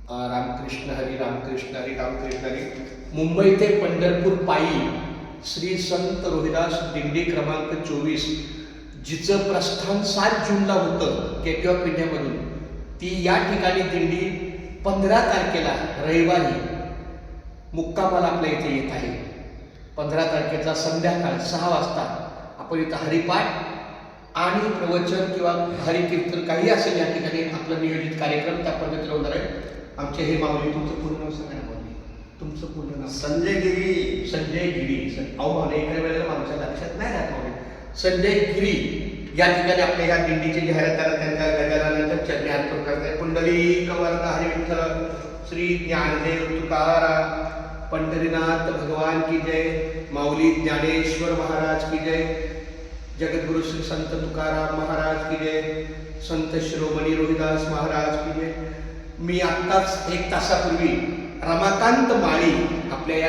रामकृष्ण हरी रामकृष्ण हरी रामकृष्ण हरी. मुंबई ते पंढरपूर पायी श्री संत रोहिदास दिंडी क्रमांक 24 जिचं प्रस्थान 7 जूनला होतं गेटवे ऑफ इंडियामधून, ती या ठिकाणी दिंडी 15 तारखेला रविवारी मुक्कामाला आपल्या इथे येत आहे. 15 तारखेचा संध्याकाळ 6 वाजता आपण इथं हरिपाठ आणि प्रवचन किंवा हरिकीर्तन काही असेल या ठिकाणी आपलं नियोजित कार्यक्रम त्या पद्धतीने होणार आहे. आमचे हे माऊली, तुमचं पूर्ण नाव सांगा ना माऊली, तुमचं पूर्ण नाव? संजय गिरी. संजय गिरी. अहो माऊली, एका वेळेला आमच्या लक्षात नाही राहत माऊली. संजय गिरी या ठिकाणी आपल्या ह्या दिंडीची जाहिरात त्यांच्या गजाननाच्या चरणी अर्पण करताय. पुंडलिक वरद हरी विठ्ठल, श्री ज्ञानदेव तुकाराम, पंढरीनाथ भगवान की जय, माऊली ज्ञानेश्वर महाराज की जय, जगद्गुरु श्री संत तुकाराम महाराज की जय, संत शिरोमणी रोहिदास महाराज की जय. मी आत्ताच 1 तासापूर्वी रमाकांत माळी आपल्या या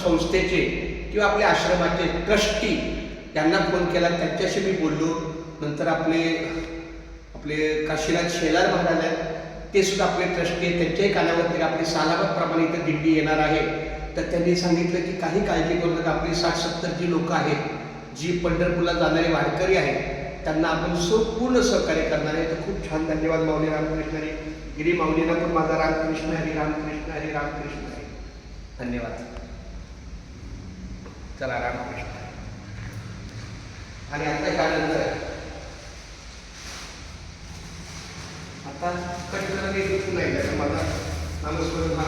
संस्थेचे किंवा आपल्या आश्रमाचे ट्रस्टी यांना फोन केला, त्यांच्याशी मी बोललो. नंतर आपले काशीनाथ शेलार महाराज आहेत, ते सुद्धा आपले ट्रस्टी आहेत, त्यांच्याही कानावरती आपली सालावतप्रमाणे इथं दिंडी येणार आहे. तर त्यांनी सांगितलं की काही काळजी करू नका, आपली 60-70 जी लोकं आहेत, जी पंढरपूरला जाणारे वारकरी आहेत, त्यांना आपण पूर्ण सहकार्य करणार आहे. तर खूप छान. धन्यवाद माऊली. रामकृष्ण हरी. गिरी माऊलींना पण माझा रामकृष्ण हरी रामकृष्ण हरी रामकृष्ण हरी. धन्यवाद. चला, रामकृष्ण. आणि आता त्यानंतर आता कट करणे नाही माझा नामस्मरण हा